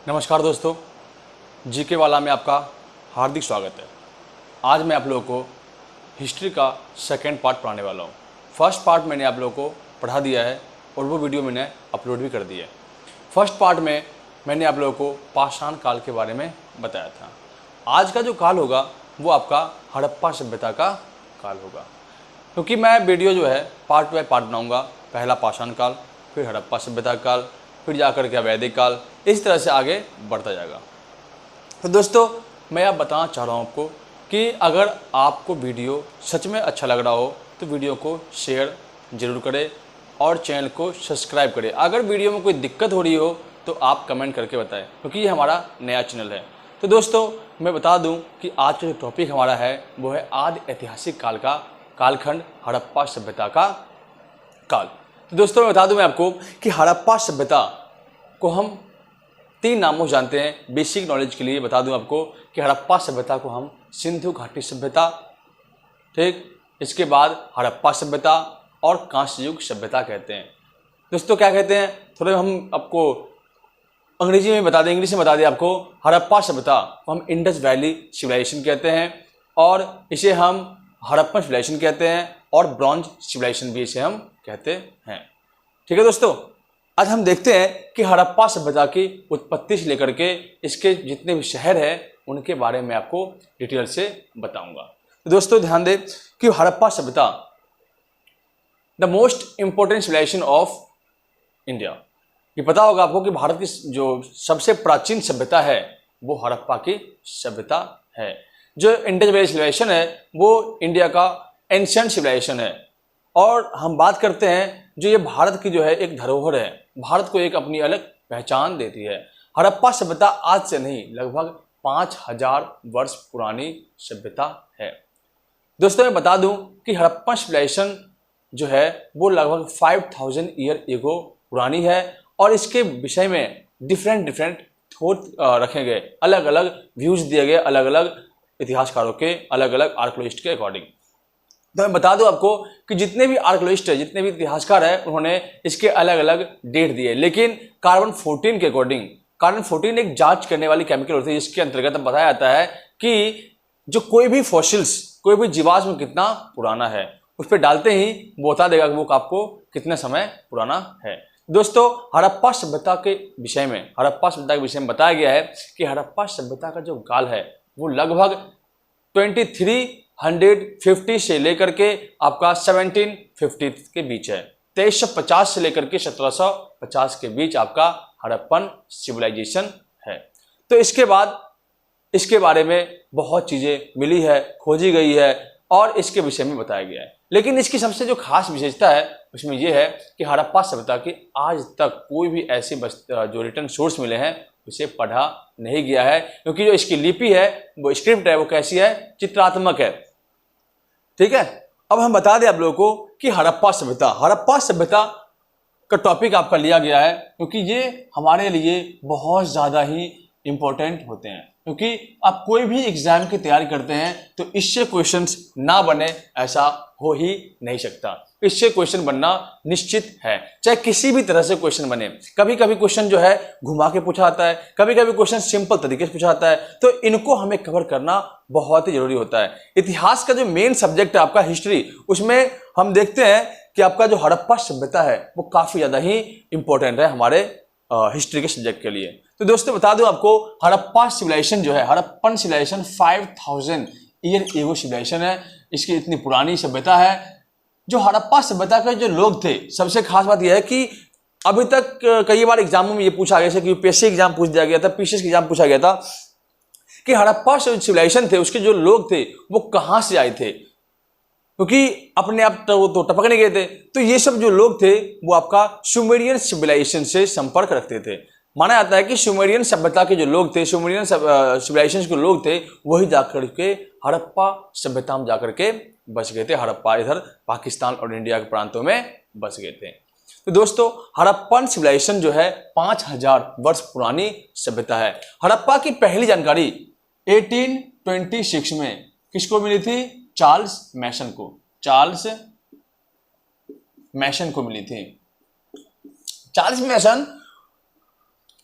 नमस्कार दोस्तों, जीके वाला में आपका हार्दिक स्वागत है। आज मैं आप लोगों को हिस्ट्री का सेकंड पार्ट पढ़ाने वाला हूँ। फर्स्ट पार्ट मैंने आप लोगों को पढ़ा दिया है और वो वीडियो मैंने अपलोड भी कर दी है। फर्स्ट पार्ट में मैंने आप लोगों को पाषाण काल के बारे में बताया था। आज का जो काल होगा वो आपका हड़प्पा सभ्यता का काल होगा, क्योंकि मैं वीडियो जो है पार्ट बाय पार्ट बनाऊँगा। पहला पाषाण काल, फिर हड़प्पा सभ्यता काल, फिर जाकर के वैदिक काल, इस तरह से आगे बढ़ता जाएगा। तो दोस्तों, मैं अब बताना चाह रहा हूँ आपको कि अगर आपको वीडियो सच में अच्छा लग रहा हो तो वीडियो को शेयर ज़रूर करें और चैनल को सब्सक्राइब करें। अगर वीडियो में कोई दिक्कत हो रही हो तो आप कमेंट करके बताएं, क्योंकि ये हमारा नया चैनल है। तो दोस्तों, मैं बता दूं कि आज का जो टॉपिक हमारा है वो है आदि ऐतिहासिक काल का कालखंड, हड़प्पा सभ्यता का काल। तो दोस्तों, मैं बता दूं मैं आपको कि हड़प्पा सभ्यता को हम 3 नामों से जानते हैं। बेसिक नॉलेज के लिए बता दूं आपको कि हड़प्पा सभ्यता को हम सिंधु घाटी सभ्यता, ठीक, इसके बाद हड़प्पा सभ्यता और कांस्य युग सभ्यता कहते हैं। दोस्तों, क्या कहते हैं, थोड़े हम आपको अंग्रेजी में बता दें, इंग्लिश में बता दें आपको। हड़प्पा सभ्यता को हम इंडस वैली सिविलाइजेशन कहते हैं और इसे हम हड़प्पन सिविलाइजेशन कहते हैं और ब्रॉन्ज सिविलाइजेशन भी इसे हम कहते हैं। ठीक है दोस्तों, आज हम देखते हैं कि हड़प्पा सभ्यता की उत्पत्ति से लेकर के इसके जितने भी शहर हैं उनके बारे में आपको डिटेल से बताऊंगा। तो दोस्तों, ध्यान दें कि हड़प्पा सभ्यता the most important civilisation of India. ये पता होगा आपको कि भारत की जो सबसे प्राचीन सभ्यता है वो हड़प्पा की सभ्यता है। जो इंडस वैली सिविलाइजेशन है वो इंडिया का एंशिएंट सिविलाइजेशन है। और हम बात करते हैं जो ये भारत की जो है एक धरोहर है, भारत को एक अपनी अलग पहचान देती है। हड़प्पा सभ्यता आज से नहीं, लगभग 5000 वर्ष पुरानी सभ्यता है। दोस्तों, मैं बता दूं कि हड़प्पा सिविलाइजेशन जो है वो लगभग 5000 ईयर एगो पुरानी है और इसके विषय में डिफरेंट थॉट रखे गए, अलग अलग व्यूज दिए गए, अलग अलग इतिहासकारों के, अलग अलग आर्कियोलॉजिस्ट के अकॉर्डिंग। तो मैं बता दूं आपको कि जितने भी आर्कियोलॉजिस्ट है, जितने भी इतिहासकार है, उन्होंने इसके अलग अलग डेट दिए, लेकिन कार्बन 14 के अकॉर्डिंग, कार्बन 14 एक जांच करने वाली केमिकल होती है जिसके अंतर्गत बताया जाता है कि जो कोई भी फॉसिल्स, कोई भी जीवाश्म कितना पुराना है, उस पर डालते ही वो बता देगा कि वो आपको कितने समय पुराना है। दोस्तों, हड़प्पा सभ्यता के विषय में, हड़प्पा सभ्यता के विषय में बताया गया है कि हड़प्पा सभ्यता का जो काल है वो लगभग 2350 से लेकर के आपका 1750 के बीच है। 2350 से लेकर के 1750 के बीच आपका हड़प्पन सिविलाइजेशन है। तो इसके बाद इसके बारे में बहुत चीजें मिली है, खोजी गई है और इसके विषय में बताया गया है। लेकिन इसकी सबसे जो खास विशेषता है उसमें यह है कि हड़प्पा सभ्यता की आज तक कोई भी ऐसे जो रिटर्न सोर्स मिले हैं उसे पढ़ा नहीं गया है, क्योंकि जो इसकी लिपि है, वो स्क्रिप्ट है, वो कैसी है, चित्रात्मक है। ठीक है, अब हम बता दें आप लोगों को कि हड़प्पा सभ्यता का टॉपिक आपका लिया गया है क्योंकि ये हमारे लिए बहुत ज़्यादा ही इंपॉर्टेंट होते हैं। क्योंकि आप कोई भी एग्जाम की तैयारी करते हैं तो इससे क्वेश्चंस ना बने ऐसा हो ही नहीं सकता। इससे क्वेश्चन बनना निश्चित है, चाहे किसी भी तरह से क्वेश्चन बने। कभी कभी क्वेश्चन जो है घुमा के पूछा आता है, कभी कभी क्वेश्चन सिंपल तरीके से पूछा आता है, तो इनको हमें कवर करना बहुत ही जरूरी होता है। इतिहास का जो मेन सब्जेक्ट है आपका हिस्ट्री, उसमें हम देखते हैं कि आपका जो हड़प्पा सभ्यता है वो काफी ज्यादा ही इंपॉर्टेंट है हमारे हिस्ट्री के सब्जेक्ट के लिए। तो दोस्तों, बता दूं आपको, हड़प्पा सिविलाइजेशन जो है, Harappan civilisation 5000 year ago civilisation है। इसकी इतनी पुरानी सभ्यता है। जो हड़प्पा सभ्यता के जो लोग थे, सबसे खास बात यह है कि अभी तक कई बार एग्जामों में ये पूछा गया था कि यूपीएससी एग्जाम पूछ दिया गया था, पीसीएस एग्जाम पूछा गया था कि हड़प्पा सिविलाइजेशन थे उसके जो लोग थे वो कहाँ से आए थे, क्योंकि अपने आप तो टपक नहीं गए थे। तो ये सब जो लोग थे वो आपका सुमेरियन सिविलाइजेशन से संपर्क रखते थे। माना जाता है कि सुमेरियन सभ्यता के जो लोग थे, सुमेरियन सिविलाइजेशन के लोग थे, वही जाकर के हड़प्पा सभ्यता में जाकर के बस गए थे। हड़प्पा इधर पाकिस्तान और इंडिया के प्रांतों में बस गए थे। तो दोस्तों, हड़प्पन सिविलाइजेशन जो है 5000 वर्ष पुरानी सभ्यता है। हड़प्पा की पहली जानकारी 1826 में किसको मिली थी? चार्ल्स मैसन को मिली थी। चार्ल्स मैसन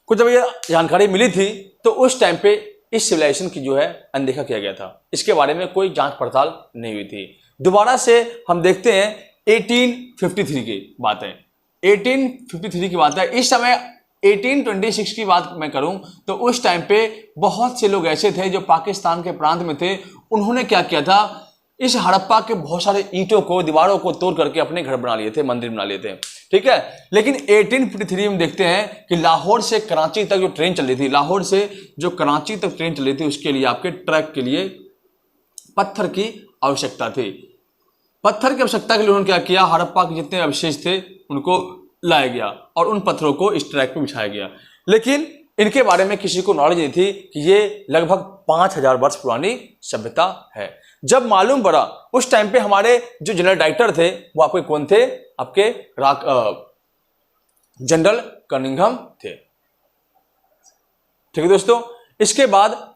को जब ये जानकारी मिली थी तो उस टाइम पे इस सिविलाइजेशन की जो है अनदेखा किया गया था, इसके बारे में कोई जांच पड़ताल नहीं हुई थी। दोबारा से हम देखते हैं 1853 की बात है। 1853 की बात है। इस समय 1826 की बात मैं करूं तो उस टाइम पे बहुत से लोग ऐसे थे जो पाकिस्तान के प्रांत में थे। उन्होंने क्या किया था, इस हड़प्पा के बहुत सारे ईंटों को, दीवारों को तोड़ करके अपने घर बना लिए थे, मंदिर बना लिए थे, ठीक है। लेकिन 1853 में देखते हैं कि लाहौर से कराची तक जो ट्रेन चल रही थी, लाहौर से जो कराची तक ट्रेन चल रही थी, उसके लिए आपके ट्रैक के लिए पत्थर की आवश्यकता थी। पत्थर की आवश्यकता के लिए उन्होंने क्या किया, हड़प्पा के जितने अवशेष थे उनको लाया गया और उन पत्थरों को इस ट्रैक पर बिछाया गया। लेकिन इनके बारे में किसी को नॉलेज नहीं थी कि ये लगभग 5000 वर्ष पुरानी सभ्यता है। जब मालूम पड़ा उस टाइम पे हमारे जो जनरल डायरेक्टर थे वो आपके कौन थे, आपके जनरल कनिंघम थे, ठीक है दोस्तों। इसके बाद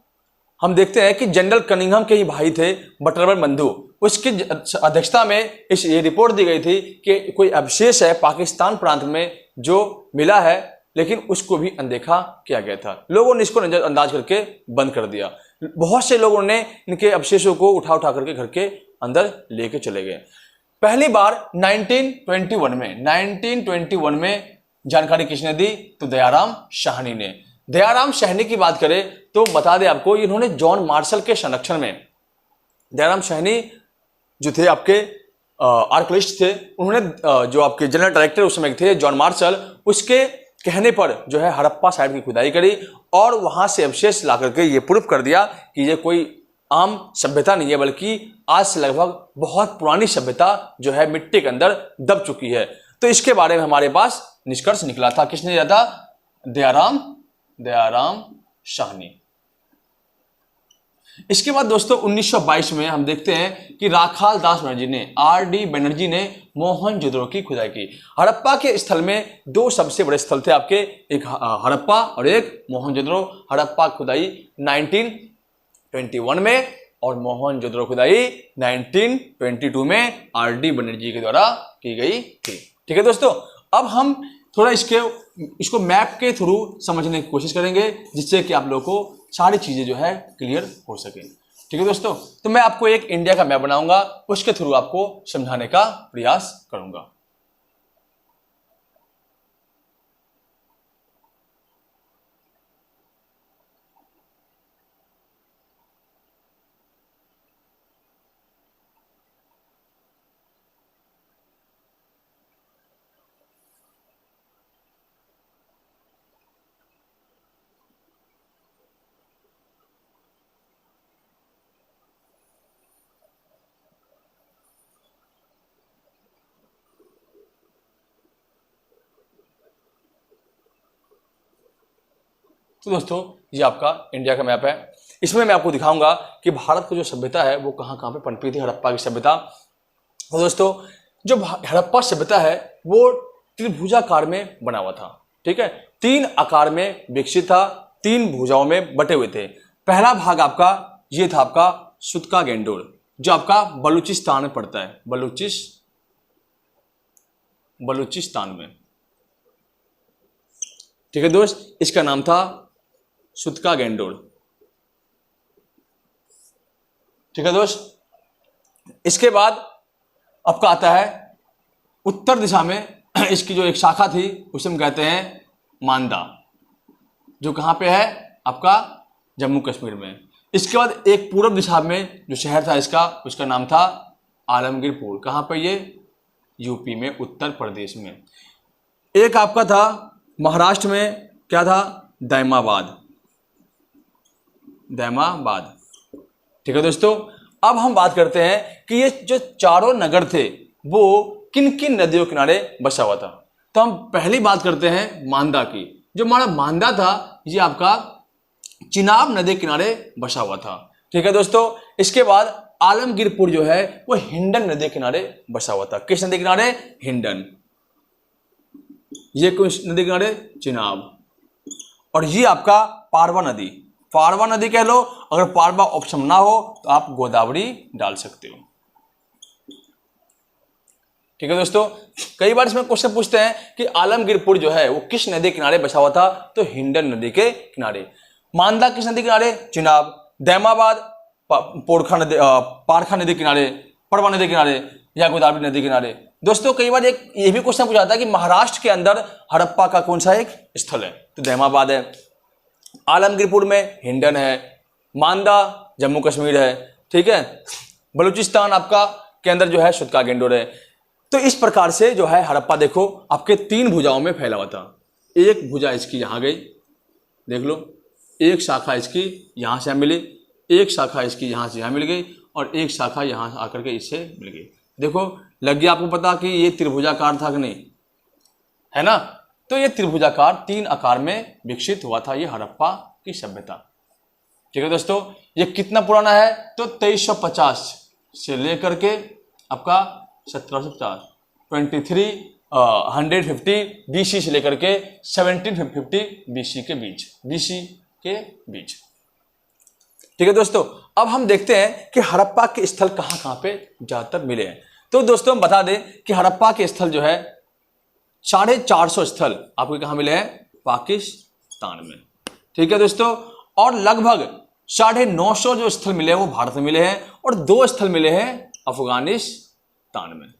हम देखते हैं कि जनरल कनिंघम के ही भाई थे बटरवर्थ बंधु, उसकी अध्यक्षता में ये रिपोर्ट दी गई थी कि कोई अवशेष है पाकिस्तान प्रांत में जो मिला है, लेकिन उसको भी अनदेखा किया गया था। लोगों ने इसको नजरअंदाज करके बंद कर दिया। बहुत से लोगों ने इनके अवशेषों को उठा उठा करके घर के अंदर लेके चले गए। पहली बार 1921 में जानकारी किसने दी, तो दयाराम साहनी ने। दयाराम साहनी की बात करें तो बता दें आपको, इन्होंने जॉन मार्शल के संरक्षण में, दयाराम साहनी जो थे आपके आर्कियोलॉजिस्ट थे, उन्होंने जो आपके जनरल डायरेक्टर उस समय थे जॉन मार्शल, उसके कहने पर जो है हड़प्पा साइट की खुदाई करी और वहां से अवशेष ला करके ये प्रूफ कर दिया कि ये कोई आम सभ्यता नहीं है, बल्कि आज से लगभग बहुत पुरानी सभ्यता जो है मिट्टी के अंदर दब चुकी है। तो इसके बारे में हमारे पास निष्कर्ष निकला था। किसने दिया था, दयाराम साहनी। इसके बाद दोस्तों 1922 में हम देखते हैं कि राखाल दास बनर्जी ने, आर.डी. बनर्जी ने मोहनजोदड़ो की खुदाई की। हड़प्पा के स्थल में दो सबसे बड़े स्थल थे आपके, एक हड़प्पा और एक मोहनजोदड़ो। हड़प्पा खुदाई 1921 में और मोहनजोदड़ो खुदाई 1922 में आर.डी. बनर्जी के द्वारा की गई थी, ठीक है दोस्तों। अब हम थोड़ा इसको मैप के थ्रू समझने की कोशिश करेंगे, जिससे कि आप लोगों को सारी चीजें जो है क्लियर हो सके, ठीक है दोस्तों। तो मैं आपको एक इंडिया का मैप बनाऊंगा, उसके थ्रू आपको समझाने का प्रयास करूंगा। तो दोस्तों ये आपका इंडिया का मैप है। इसमें मैं आपको दिखाऊंगा कि भारत की जो सभ्यता है वो कहाँ कहाँ पे पनपी थी, हड़प्पा की सभ्यता। तो दोस्तों जो हड़प्पा सभ्यता है वो त्रिभुजाकार में बना हुआ था, ठीक है। 3 आकार में विकसित था, 3 भुजाओं में बटे हुए थे। पहला भाग आपका ये था आपका सुतका गेंडोर, जो आपका बलूचिस्तान में पड़ता है, बलूचिस्तान में, ठीक है दोस्त। इसका नाम था सुतका गेंडोर, ठीक है दोस्त। इसके बाद आपका आता है उत्तर दिशा में इसकी जो एक शाखा थी उसे हम कहते हैं मांदा, जो कहां पे है आपका जम्मू कश्मीर में। इसके बाद एक पूर्व दिशा में जो शहर था इसका, उसका नाम था आलमगीरपुर। कहां पे ये, यूपी में, उत्तर प्रदेश में। एक आपका था महाराष्ट्र में, क्या था, दैमाबाद, ठीक है दोस्तों। अब हम बात करते हैं कि ये जो चारों नगर थे वो किन किन नदियों के किनारे बसा हुआ था। तो हम पहली बात करते हैं मांदा की। जो हमारा मांदा था ये आपका चिनाब नदी के किनारे बसा हुआ था, ठीक है दोस्तों। इसके बाद आलमगीरपुर जो है वो हिंडन नदी के किनारे बसा हुआ था। किस नदी के किनारे, हिंडन। ये किस नदी के किनारे, चिनाब। और ये आपका पारवा नदी कह लो, अगर पारवा ऑप्शन ना हो तो आप गोदावरी डाल सकते हो। ठीक है दोस्तों, कई बार इसमें क्वेश्चन पूछते हैं कि आलमगीरपुर जो है वो किस नदी किनारे बसा हुआ था, तो हिंडन नदी के किनारे। मांदा किस नदी किनारे, चिनाब। दैमाबाद पारखा नदी किनारे, पड़वा नदी किनारे या गोदावरी नदी किनारे। दोस्तों कई बार एक ये भी क्वेश्चन पूछा जाता है कि महाराष्ट्र के अंदर हड़प्पा का कौन सा एक स्थल है, तो दैमाबाद है। आलमगीरपुर में हिंडन है। मांदा जम्मू कश्मीर है, ठीक है। बलूचिस्तान आपका के अंदर जो है सुतका गेंडोर है। तो इस प्रकार से जो है हड़प्पा देखो आपके 3 भुजाओं में फैला हुआ था। एक भुजा इसकी यहां गई, देख लो, एक शाखा इसकी यहां से मिली, एक शाखा इसकी यहां से यहां मिल गई और एक शाखा यहां आकर के इससे मिल गई। देखो लग गया आपको पता कि ये त्रिभुजाकार था कि नहीं, है ना। तो ये त्रिभुजाकार 3 आकार में विकसित हुआ था ये हड़प्पा की सभ्यता। ठीक है दोस्तों, ये कितना पुराना है, तो 2350 से लेकर के आपका 1750 150 BC से लेकर के 1750 BC के बीच। ठीक है दोस्तों, अब हम देखते हैं कि हड़प्पा के स्थल कहां पे ज्यादातर मिले हैं। तो दोस्तों हम बता दें कि हड़प्पा के स्थल जो है 450 स्थल आपको कहां मिले हैं, पाकिस्तान में। ठीक है दोस्तों, और लगभग 950 जो स्थल मिले हैं वो भारत में मिले हैं और 2 स्थल मिले हैं अफगानिस्तान में।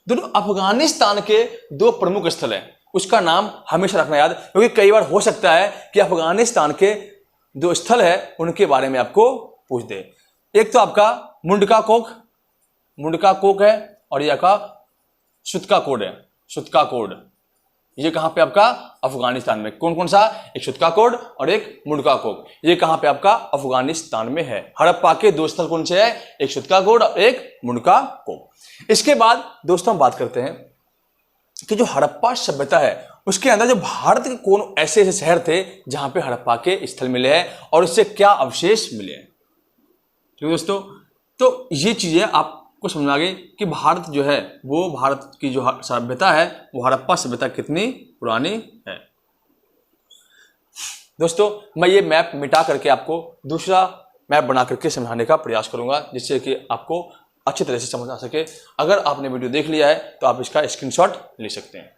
दोनों अफगानिस्तान के 2 प्रमुख स्थल हैं, उसका नाम हमेशा रखना याद, क्योंकि कई बार हो सकता है कि अफगानिस्तान के 2 स्थल है उनके बारे में आपको पूछ दे। एक तो आपका मुंडका कोक है और ये आपका सुतका कोड। ये कहां पे आपका अफगानिस्तान में। कौन कौन सा, एक सुतका कोड और एक मुंडका कोक। ये कहां पे आपका अफगानिस्तान में है। हड़प्पा के 2 स्थल कौन से है, एक सुतका कोड और एक मुंडका कोक। इसके बाद दोस्तों हम बात करते हैं कि जो हड़प्पा सभ्यता है उसके अंदर जो भारत के कौन ऐसे शहर थे जहां पे हड़प्पा के स्थल मिले हैं और इससे क्या अवशेष मिले हैं। ठीक है दोस्तों, तो ये चीजें आपको समझ आ गई कि भारत जो है वो, भारत की जो सभ्यता है वो हड़प्पा सभ्यता कितनी पुरानी है। दोस्तों मैं ये मैप मिटा करके आपको दूसरा मैप बना करके समझाने का प्रयास करूंगा जिससे कि आपको अच्छी तरह से समझ आ सके। अगर आपने वीडियो देख लिया है तो आप इसका स्क्रीनशॉट ले सकते हैं।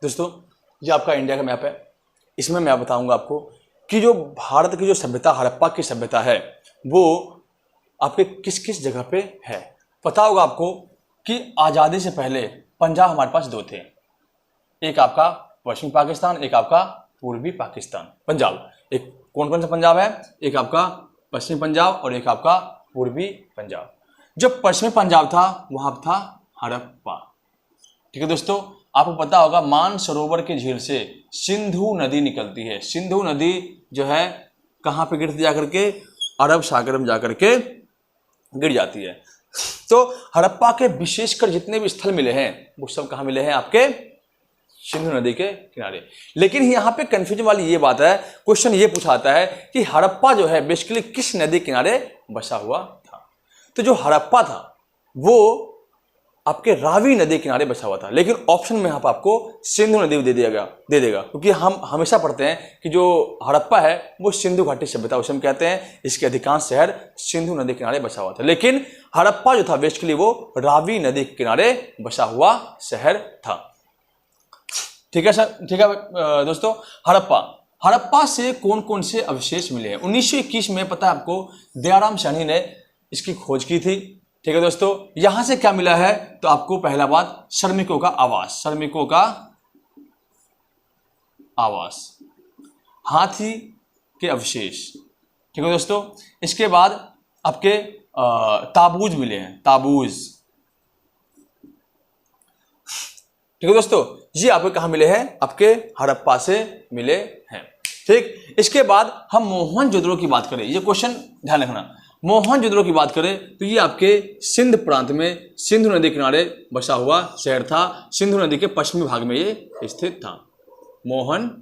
दोस्तों ये आपका इंडिया का मैप है। इसमें मैं बताऊंगा आपको कि जो भारत की जो सभ्यता, हड़प्पा की सभ्यता है, वो आपके किस किस जगह पे है। पता होगा आपको कि आज़ादी से पहले पंजाब हमारे पास 2 थे, एक आपका पश्चिमी पाकिस्तान, एक आपका पूर्वी पाकिस्तान। पंजाब, एक कौन कौन सा पंजाब है, एक आपका पश्चिमी पंजाब और एक आपका पूर्वी पंजाब। जो पश्चिमी पंजाब था वहां था हड़प्पा। ठीक है दोस्तों, आपको पता होगा मानसरोवर के झील से सिंधु नदी निकलती है। सिंधु नदी जो है कहां पे गिरती जाकर के, अरब सागर में जाकर के गिर जाती है। तो हड़प्पा के विशेषकर जितने भी स्थल मिले हैं वो सब कहां मिले हैं, आपके सिंधु नदी के किनारे। लेकिन यहाँ पे कंफ्यूजन वाली ये बात है, क्वेश्चन ये पूछाता है कि हड़प्पा जो है बेसिकली किस नदी किनारे बसा हुआ था। तो जो हड़प्पा था वो आपके रावी नदी किनारे बसा हुआ था, लेकिन ऑप्शन में यहाँ पर आपको सिंधु नदी दे देगा क्योंकि हम हमेशा पढ़ते हैं कि जो हड़प्पा है वो सिंधु घाटी सभ्यता उसे हम कहते हैं। इसके अधिकांश शहर सिंधु नदी किनारे बसा हुआ था, लेकिन हड़प्पा जो था बेसिकली वो रावी नदी के किनारे बसा हुआ शहर था। ठीक है सर, ठीक है दोस्तों। हड़प्पा से कौन कौन से अवशेष मिले हैं। 1921 में पता है आपको दयाराम साहनी ने इसकी खोज की थी। ठीक है दोस्तों, यहां से क्या मिला है तो आपको पहला बात श्रमिकों का आवास, श्रमिकों का आवास, हाथी के अवशेष। ठीक है दोस्तों, इसके बाद आपके ताबूज मिले हैं, ताबूज। ठीक है दोस्तों, ये आपको कहां मिले हैं, आपके हड़प्पा से मिले हैं। ठीक, इसके बाद हम मोहनजोदड़ो की बात करें, ये क्वेश्चन ध्यान रखना, मोहनजोदड़ो की बात करें तो ये आपके सिंध प्रांत में सिंधु नदी किनारे बसा हुआ शहर था, सिंधु नदी के पश्चिमी भाग में ये स्थित था, मोहनजोदड़ो।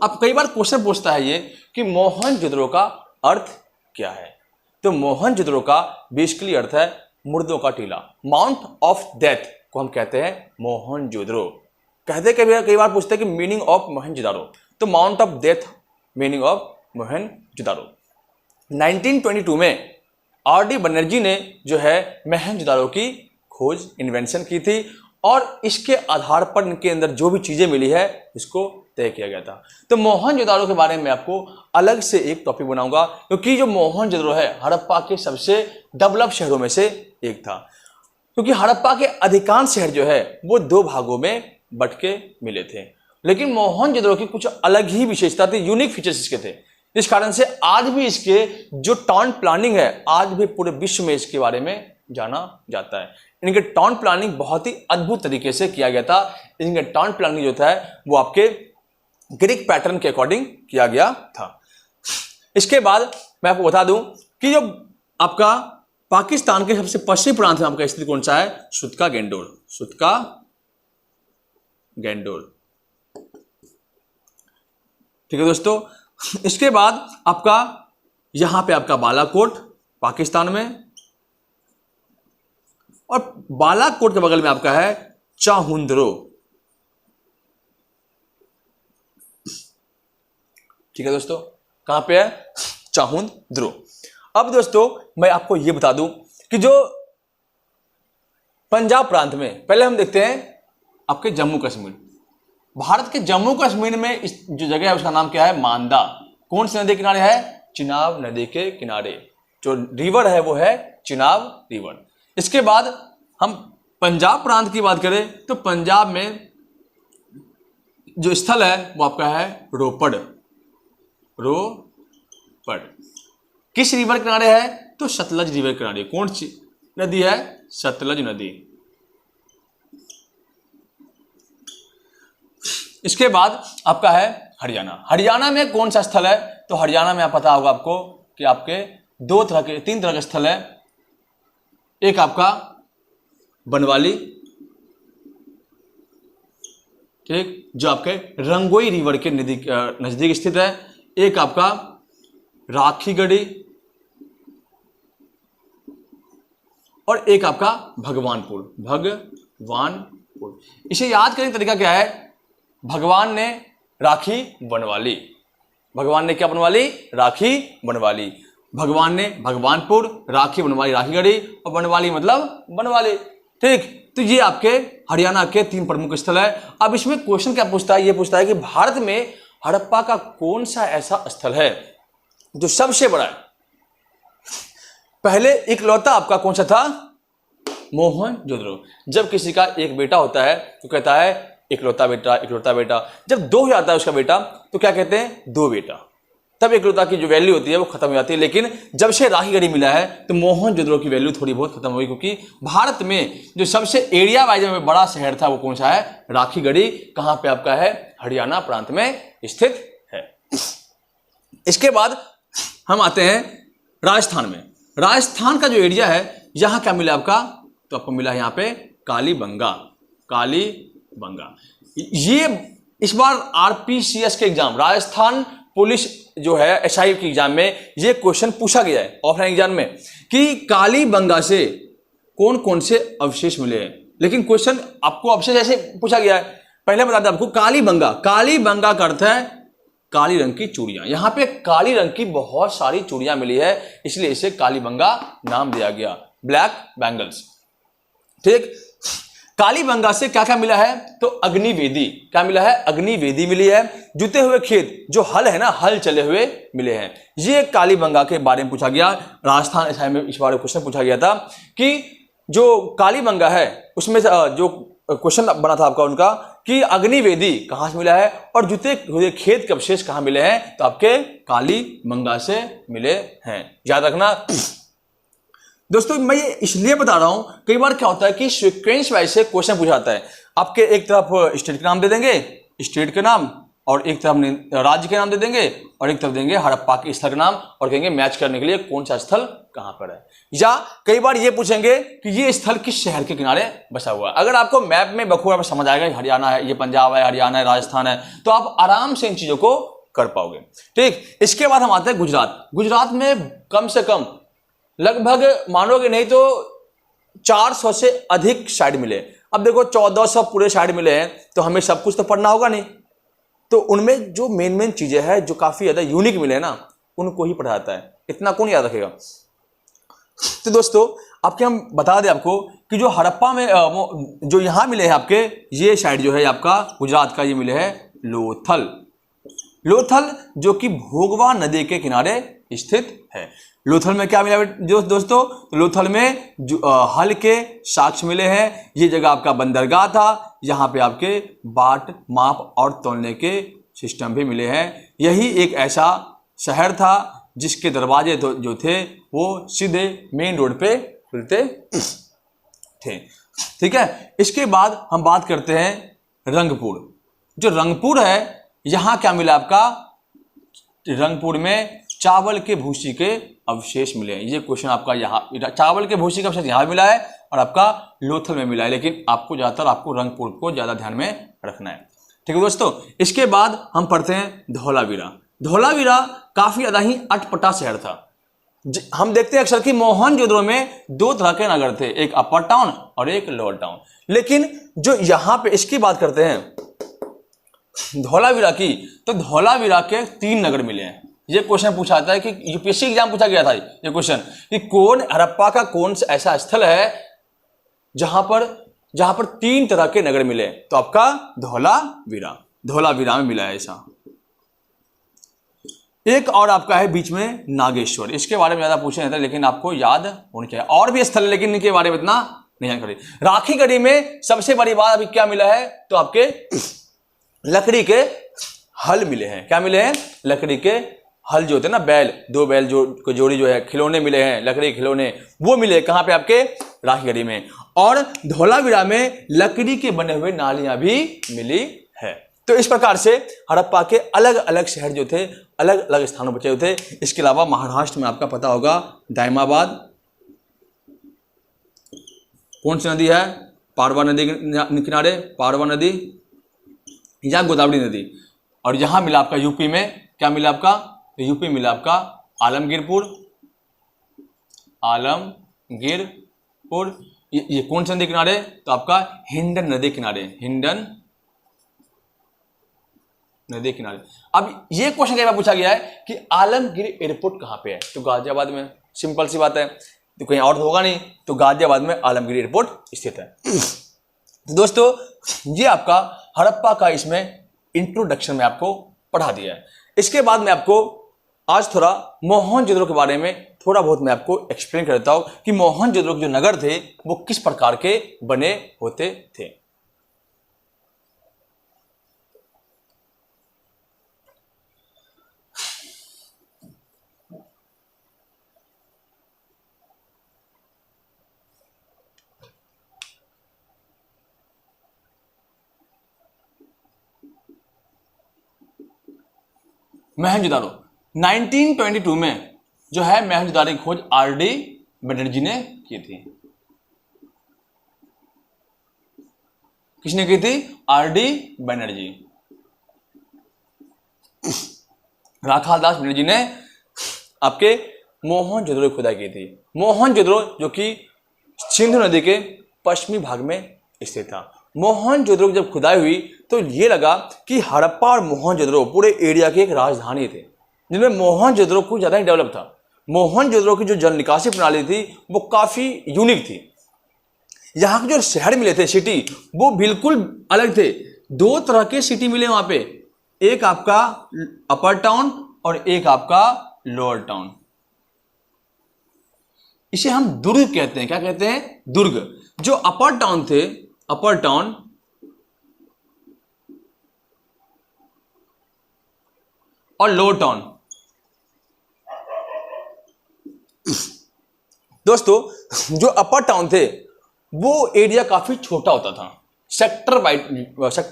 अब कई बार क्वेश्चन पूछता है ये कि मोहनजोदड़ो का अर्थ क्या है, तो मोहनजोदड़ो का बेसिकली अर्थ है मुर्दों का टीला, माउंट ऑफ डेथ को हम कहते हैं मोहनजोदड़ो। कहते कई बार पूछते हैं कि मीनिंग ऑफ मोहनजोदड़ो, तो mount of death meaning of Mohenjodaro. 1922 में आर.डी. बनर्जी ने जो है मोहनजोदड़ो की खोज, इन्वेंशन की थी और इसके आधार पर इनके अंदर जो भी चीजें मिली है इसको तय किया गया था। तो मोहनजोदड़ो के बारे में आपको अलग से एक टॉपिक बनाऊंगा, क्योंकि जो मोहनजोदड़ो है हड़प्पा के सबसे डेवलप शहरों में से एक था, क्योंकि हड़प्पा के अधिकांश शहर जो है वो दो भागों में बट के मिले थे, लेकिन मोहनजोदड़ो की कुछ अलग ही विशेषता थी, यूनिक फीचर्स इसके थे। इस कारण से आज भी इसके जो टाउन प्लानिंग है, आज भी पूरे विश्व में इसके बारे में जाना जाता है। इनके टाउन प्लानिंग बहुत ही अद्भुत तरीके से किया गया था। इनके टाउन प्लानिंग जो था वो आपके ग्रीक पैटर्न के अकॉर्डिंग किया गया था। इसके बाद मैं आपको बता दूं कि जो आपका पाकिस्तान के सबसे पश्चिमी प्रांत में आपका स्थित कौन सा है, सुतका गेंडोर, सुतका गेंडोर। ठीक है दोस्तों, इसके बाद आपका यहां पे आपका बालाकोट पाकिस्तान में, और बालाकोट के बगल में आपका है चाहुंद्रो। ठीक है दोस्तों, कहां पे है, चाहुंद्रो। अब दोस्तों मैं आपको यह बता दूं कि जो पंजाब प्रांत में, पहले हम देखते हैं आपके जम्मू कश्मीर। भारत के जम्मू कश्मीर में इस जो जगह है उसका नाम क्या है, मांदा। कौन सी नदी के किनारे है, चिनाब नदी के किनारे। जो रिवर है वो है चिनाब रिवर। इसके बाद हम पंजाब प्रांत की बात करें तो पंजाब में जो स्थल है वो आपका है रोपड़, रोपड़। किस रिवर किनारे है, तो सतलज रिवर किनारे। कौन सी नदी है, सतलज नदी। इसके बाद आपका है हरियाणा। हरियाणा में कौन सा स्थल है, तो हरियाणा में आप पता होगा आपको कि आपके तीन तरह के स्थल है। एक आपका बनवाली, ठीक, जो आपके रंगोई रिवर के नजदीक स्थित है। एक आपका राखीगढ़ी और एक आपका भगवानपुर, भगवानपुर। इसे याद करने का तरीका क्या है, भगवान ने राखी बनवाली, भगवान ने क्या बनवाली, राखी बनवाली। भगवान ने भगवानपुर, राखी बनवाली राखीगढ़ी, और बनवाली मतलब बनवाली। ठीक, तो ये आपके हरियाणा के तीन प्रमुख स्थल है। अब इसमें क्वेश्चन क्या पूछता है, ये पूछता है कि भारत में हड़प्पा का कौन सा ऐसा स्थल है जो सबसे बड़ा है। पहले इकलौता आपका कौन सा था, मोहनजोदड़ो। जब किसी का एक बेटा होता है तो कहता है इकलौता बेटा, इकलौता बेटा। जब दो हो जाता है उसका बेटा तो क्या कहते हैं, दो बेटा। तब इकलौता की जो वैल्यू होती है वो खत्म हो जाती है। लेकिन जब से राखीगढ़ी मिला है तो मोहनजोदड़ो की वैल्यू थोड़ी बहुत खत्म हो गई, क्योंकि भारत में जो सबसे एरिया वाइज में बड़ा शहर था वो कौन सा है, राखीगढ़ी। कहां पे आपका है, हरियाणा प्रांत में स्थित है। इसके बाद हम आते हैं राजस्थान में। राजस्थान का जो एरिया है यहां क्या मिला आपका, तो आपको मिला यहां पे कालीबंगा, कालीबंगा। ये इस बार आरपीसीएस के एग्जाम, राजस्थान पुलिस जो है एसआई के एग्जाम में ये क्वेश्चन पूछा गया है ऑफलाइन एग्जाम में कि कालीबंगा से कौन कौन से अवशेष मिले हैं। लेकिन क्वेश्चन आपको अवशेष ऐसे पूछा गया है, पहले बता दें आपको कालीबंगा, कालीबंगा का अर्थ है काली रंग की चूड़ियां। यहां पे काली रंग की बहुत सारी चूड़ियां मिली है, इसलिए इसे कालीबंगा नाम दिया गया, ब्लैक बैंगल्स। ठीक, कालीबंगा से क्या क्या मिला है? तो अग्निवेदी। क्या मिला है? अग्निवेदी मिली है। जुते हुए खेत, जो हल है ना, हल चले हुए मिले हैं। ये कालीबंगा के बारे में पूछा गया, राजस्थान एसआई में इस बारे में क्वेश्चन पूछा गया था कि जो कालीबंगा है उसमें जो क्वेश्चन बना था आपका उनका कि अग्निवेदी कहां से मिला है और जुते हुए खेत के अवशेष कहां मिले हैं? तो आपके कालीबंगा से मिले हैं, याद रखना। दोस्तों मैं ये इसलिए बता रहा हूं, कई बार क्या होता है कि सीक्वेंस वाइज से क्वेश्चन पूछा जाता है। आपके एक तरफ स्टेट के नाम दे देंगे, स्टेट के नाम, और एक तरफ राज्य के नाम दे देंगे, और एक तरफ देंगे हड़प्पा के स्थल का नाम, और कहेंगे मैच करने के लिए कौन सा स्थल कहां पर है। या कई बार ये पूछेंगे कि ये स्थल किस शहर के किनारे बसा हुआ है। अगर आपको मैप में बखूबी समझ आएगा, हरियाणा है, ये पंजाब है, हरियाणा है, राजस्थान है, तो आप आराम से इन चीजों को कर पाओगे। ठीक, इसके बाद हम आते हैं गुजरात। गुजरात में कम से कम लगभग मानोगे नहीं तो 400 से अधिक साइड मिले। अब देखो 1400 पूरे साइड मिले हैं, तो हमें सब कुछ तो पढ़ना होगा नहीं, तो उनमें जो मेन चीजें हैं जो काफी ज्यादा यूनिक मिले ना, उनको ही पढ़ा जाता है। इतना कौन याद रखेगा? तो दोस्तों आपके हम बता दें आपको कि जो हड़प्पा में जो यहां मिले हैं आपके, ये साइड जो है आपका गुजरात का, ये मिले हैं लोथल। लोथल जो कि भोगवा नदी के किनारे स्थित है। लोथल में क्या मिला जो दोस्तों? लोथल में जो हल के साक्ष्य मिले हैं। ये जगह आपका बंदरगाह था, यहाँ पे आपके बाट, माप और तोलने के सिस्टम भी मिले हैं। यही एक ऐसा शहर था जिसके दरवाजे जो थे वो सीधे मेन रोड पे खुलते थे। ठीक है, इसके बाद हम बात करते हैं रंगपुर। जो रंगपुर है, यहाँ क्या मिला आपका? रंगपुर में चावल के भूसी के अवशेष मिले हैं। ये क्वेश्चन आपका यहाँ चावल के भूसी का अवशेष यहाँ मिला है और आपका लोथल में मिला है, लेकिन आपको ज्यादातर आपको रंगपुर को ज्यादा ध्यान में रखना है। ठीक है दोस्तों, इसके बाद हम पढ़ते हैं धौलावीरा। धौलावीरा काफी ज्यादा ही अटपटा शहर था। हम देखते हैं अक्सर कि मोहनजोदड़ो में दो तरह के नगर थे, एक अपर टाउन और एक लोअर टाउन। लेकिन जो यहाँ पे इसकी बात करते हैं धौलावीरा की, तो धौलावीरा के 3 नगर मिले हैं। ये क्वेश्चन पूछा जाता है कि यूपीएससी एग्जाम पूछा गया था ये क्वेश्चन कि कौन हड़प्पा का कौन सा ऐसा स्थल है जहां पर 3 तरह के नगर मिले? तो आपका धौलावीरा में मिला है ऐसा। एक और आपका है बीच में नागेश्वर। इसके बारे में ज्यादा पूछे जाता है, लेकिन आपको याद होनी चाहिए। और भी स्थल है लेकिन इनके बारे में इतना नहीं जानकारी। राखीगढ़ी में सबसे बड़ी बात अभी क्या मिला है? तो आपके लकड़ी के हल मिले हैं। क्या मिले हैं? लकड़ी के हल जो होते हैं ना, बैल, 2 बैल जो जोड़ी जो है, खिलौने मिले हैं, लकड़ी के खिलौने, वो मिले कहां पे? आपके राखीगढ़ी में। और धौलावीरा में लकड़ी के बने हुए नालियां भी मिली है। तो इस प्रकार से हड़प्पा के अलग अलग शहर जो थे, अलग अलग स्थानों पर बचे थे। इसके अलावा महाराष्ट्र में आपका पता होगा दायमाबाद, कौन सी नदी है? पारवा नदी के किनारे, पारवा नदी या गोदावरी नदी। और यहां मिला आपका यूपी में, क्या मिला आपका? यूपी मिला आपका आलमगीरपुर। ये कौन सी नदी किनारे? तो आपका हिंडन नदी किनारे, हिंडन नदी किनारे। अब ये क्वेश्चन कई बार पूछा गया है कि आलमगीर एयरपोर्ट कहां पे है? तो गाजियाबाद में। सिंपल सी बात है, तो कहीं और तो होगा नहीं, तो गाजियाबाद में आलमगीर एयरपोर्ट स्थित है। तो दोस्तों ये आपका हड़प्पा का इसमें इंट्रोडक्शन में आपको पढ़ा दिया है। इसके बाद मैं आपको आज थोड़ा मोहनजोदड़ो के बारे में थोड़ा बहुत मैं आपको एक्सप्लेन कर देता हूं कि मोहनजोदड़ो के जो नगर थे वो किस प्रकार के बने होते थे। मोहनजोदड़ो 1922 में जो है मोहनजोदड़ो की खोज आर.डी. बनर्जी ने की थी। किसने की थी? आर.डी. बनर्जी। राखालदास बनर्जी ने आपके मोहनजोदड़ो की खुदाई की थी। मोहनजोदड़ो जो कि सिंधु नदी के पश्चिमी भाग में स्थित था। मोहनजोदड़ो की जब खुदाई हुई तो ये लगा कि हड़प्पा और मोहनजोदड़ो पूरे एरिया की एक राजधानी थे, जिनमें मोहनजोदड़ो कुछ ज्यादा ही डेवलप था। मोहनजोदड़ो की जो जल निकासी प्रणाली थी वो काफी यूनिक थी। यहाँ के जो शहर मिले थे, सिटी, वो बिल्कुल अलग थे। दो तरह के सिटी मिले वहां पे, एक आपका अपर टाउन और एक आपका लोअर टाउन। इसे हम दुर्ग कहते हैं। क्या कहते हैं? दुर्ग। जो अपर टाउन थे, अपर टाउन, और लोअर टाउन। दोस्तों जो अपर टाउन थे वो एरिया काफी छोटा होता था, सेक्टर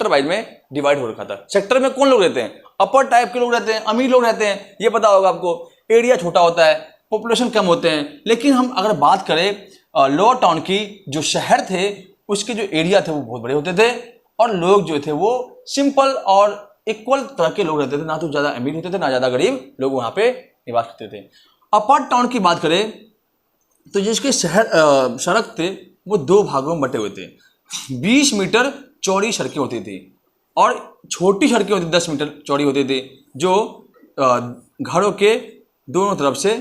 वाइज में डिवाइड हो रखा था। सेक्टर में कौन लोग रहते हैं? अपर टाइप के लोग रहते हैं, अमीर लोग रहते हैं, ये पता होगा आपको। एरिया छोटा होता है, पॉपुलेशन कम होते हैं। लेकिन हम अगर बात करें लोअर टाउन की, जो शहर थे उसके जो एरिया थे वो बहुत बड़े होते थे, और लोग जो थे वो सिंपल और इक्वल तरह के लोग रहते थे, ना तो ज्यादा अमीर होते थे ना ज्यादा गरीब लोग वहां पे निवास करते थे। अपर टाउन की बात करें तो जिसके सड़क थे वो दो भागों में बटे हुए थे। 20 मीटर चौड़ी सड़कें होती थी और छोटी सड़कें होती 10 मीटर चौड़ी होती थी, जो घरों के दोनों तरफ से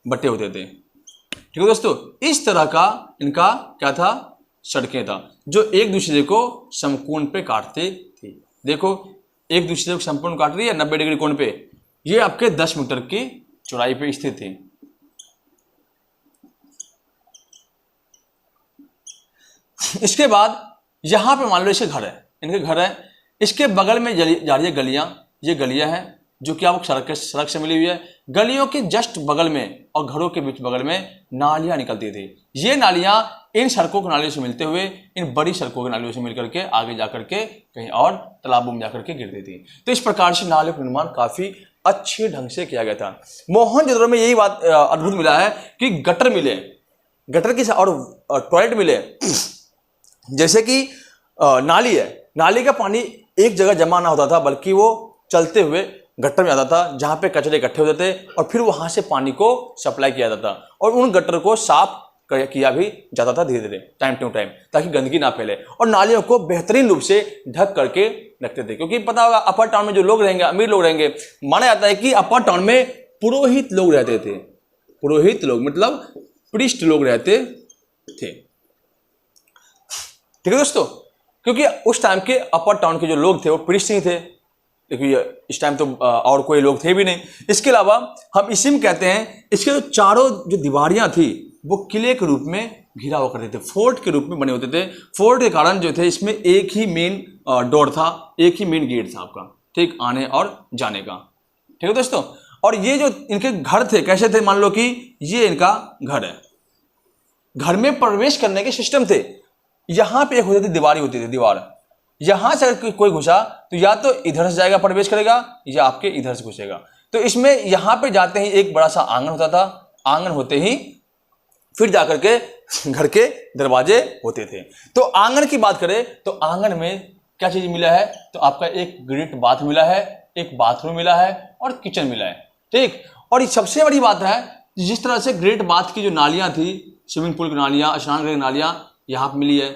बटे होते थे। ठीक है दोस्तों, इस तरह का इनका क्या था? सड़कें था, जो एक दूसरे को समकोण पे काटते थे। देखो, एक दूसरे को समकोण काट रही है 90 डिग्री कोण पे, ये आपके 10 मीटर की चौड़ाई पे स्थित थी। इसके बाद यहां पे मान लो इसके घर है, इनके घर है, इसके बगल में जा रही है गलियां, ये गलियां हैं जो कि आपको सड़क से मिली हुई है। गलियों के जस्ट बगल में और घरों के बीच बगल में नालियां निकलती थी। ये नालियां इन सड़कों के नालियों से मिलते हुए इन बड़ी सड़कों के नालियों से मिलकर के आगे जाकर के कहीं और तालाबों में जाकर के गिरती थी। तो इस प्रकार से नालियों का निर्माण काफी अच्छे ढंग से किया गया था। मोहनजोदड़ो में यही बात अद्भुत मिला है कि गटर मिले, गटर की और टॉयलेट मिले। जैसे कि नाली है, नाली का पानी एक जगह जमा ना होता था, बल्कि वो चलते हुए गटर में आता था, जहां पे कचरे इकट्ठे होते थे और फिर वहां से पानी को सप्लाई किया जाता था, और उन गटर को साफ किया भी जाता था धीरे धीरे, टाइम टू टाइम, ताकि गंदगी ना फैले। और नालियों को बेहतरीन रूप से ढक करके रखते थे, क्योंकि पता होगा अपर टाउन में जो लोग रहेंगे, अमीर लोग रहेंगे, माना जाता है कि अपर टाउन में पुरोहित लोग रहते थे। पुरोहित लोग मतलब प्रीस्ट लोग रहते थे। ठीक है दोस्तों, क्योंकि उस टाइम के अपर टाउन के जो लोग थे वो प्रीस्ट ही थे, क्योंकि इस टाइम तो और कोई लोग थे भी नहीं। इसके अलावा हम इसी में कहते हैं, इसके जो चारों जो दीवारियां थी वो किले के रूप में घिरा हुआ करते थे, फोर्ट के रूप में बने होते थे। फोर्ट के कारण जो थे इसमें एक ही मेन डोर था, एक ही मेन गेट था आपका, ठीक, आने और जाने का। ठीक है दोस्तों, और ये जो इनके घर थे कैसे थे? मान लो कि ये इनका घर है, घर में प्रवेश करने के सिस्टम थे। यहां पे एक होती थी दीवारी, होती थी दीवार, यहां से अगर कोई घुसा तो या तो इधर से जाएगा प्रवेश करेगा या आपके इधर से घुसेगा। तो इसमें यहां पे जाते ही एक बड़ा सा आंगन होता था, आंगन होते ही फिर जाकर के घर के दरवाजे होते थे। तो आंगन की बात करें तो आंगन में क्या चीज मिला है? तो आपका एक ग्रेट बाथ मिला है, एक बाथरूम मिला है और किचन मिला है, ठीक। और सबसे बड़ी बात है, जिस तरह से ग्रेट बाथ की जो नालियां थी, स्विमिंग पूल की नालियां, स्नान गृह की नालियां यहाँ पे मिली है,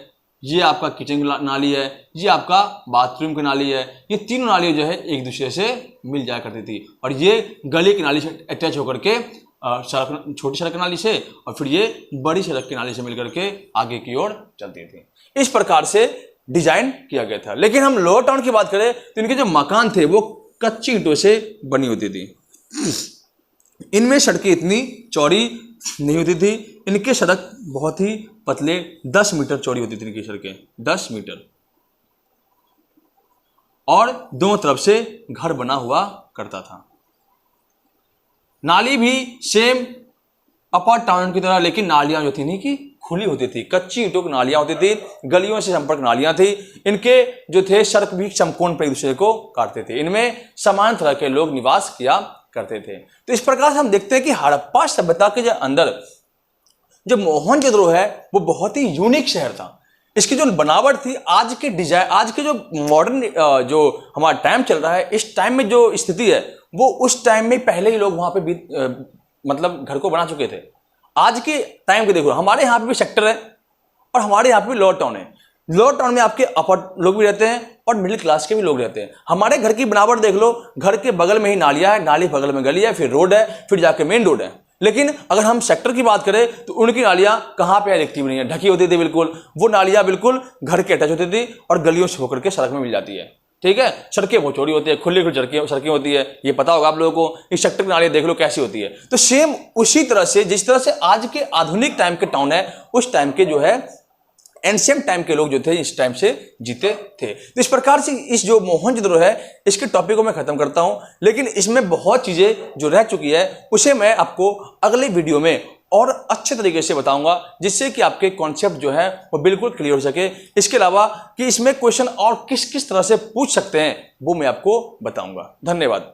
ये आपका किचन की नाली है, ये आपका बाथरूम की नाली है, ये तीनों नालियां जो है एक दूसरे से मिल जाया करती थी, और ये गली की नाली से अटैच होकर के सड़क, छोटी सड़क की नाली से, और फिर ये बड़ी सड़क की नाली से मिलकर के आगे की ओर चलती थी। इस प्रकार से डिजाइन किया गया था। लेकिन हम लोअर टाउन की बात करें तो इनके जो मकान थे वो कच्ची ईंटों से बनी होती थी। इनमें सड़कें इतनी चौड़ी नहीं होती थी, इनके सड़क बहुत ही पतले 10 मीटर चौड़ी होती थी इनकी सड़कें, 10 मीटर, और दोनों तरफ से घर बना हुआ करता था। नाली भी सेम अपर टाउन की तरह, लेकिन नालियां जो थी नहीं कि खुली होती थी, कच्ची ईंटों की नालियां होती थी, गलियों से संपर्क नालियां थी। इनके जो थे सड़क भी समकोण पर एक दूसरे को काटते थे। इनमें समान तरह के लोग निवास किया करते थे। तो इस प्रकार से हम देखते हैं कि हड़प्पा सभ्यता के जो अंदर जो मोहनजोदड़ो है वो बहुत ही यूनिक शहर था। इसकी जो बनावट थी, आज के डिजाइन, आज के जो मॉडर्न जो हमारा टाइम चल रहा है, इस टाइम में जो स्थिति है वो उस टाइम में पहले ही लोग वहां पे मतलब घर को बना चुके थे। आज के टाइम को देखो, हमारे यहाँ पे भी सेक्टर है और हमारे यहाँ पे भी लोअर टाउन है। लोअर टाउन में आपके अपर लोग भी रहते हैं और मिडिल क्लास के भी लोग रहते हैं। हमारे घर की बनावट देख लो, घर के बगल में ही नालियां है, नाली बगल में गली है, फिर रोड है, फिर जाके मेन रोड है। लेकिन अगर हम सेक्टर की बात करें तो उनकी नालियां कहां पे दिखती भी नहीं है, ढकी होती थी बिल्कुल। वो नालियां बिल्कुल घर के अटैच होती थी और गलियों से होकर के सड़क में मिल जाती है। ठीक है, सड़कें बहुत चौड़ी होती है, खुली खुली सड़कें होती है, ये पता होगा आप लोगों को। इस सेक्टर की नालियां देख लो कैसी होती है। तो सेम उसी तरह से जिस तरह से आज के आधुनिक टाइम के टाउन है, उस टाइम के जो है एंशिएंट टाइम के लोग जो थे इस टाइम से जीते थे। तो इस प्रकार से इस जो मोहनजोदड़ो है इसके टॉपिक को मैं खत्म करता हूं, लेकिन इसमें बहुत चीजें जो रह चुकी है उसे मैं आपको अगले वीडियो में और अच्छे तरीके से बताऊंगा, जिससे कि आपके कॉन्सेप्ट जो है वो बिल्कुल क्लियर हो सके। इसके अलावा कि इसमें क्वेश्चन और किस किस तरह से पूछ सकते हैं वो मैं आपको बताऊंगा। धन्यवाद।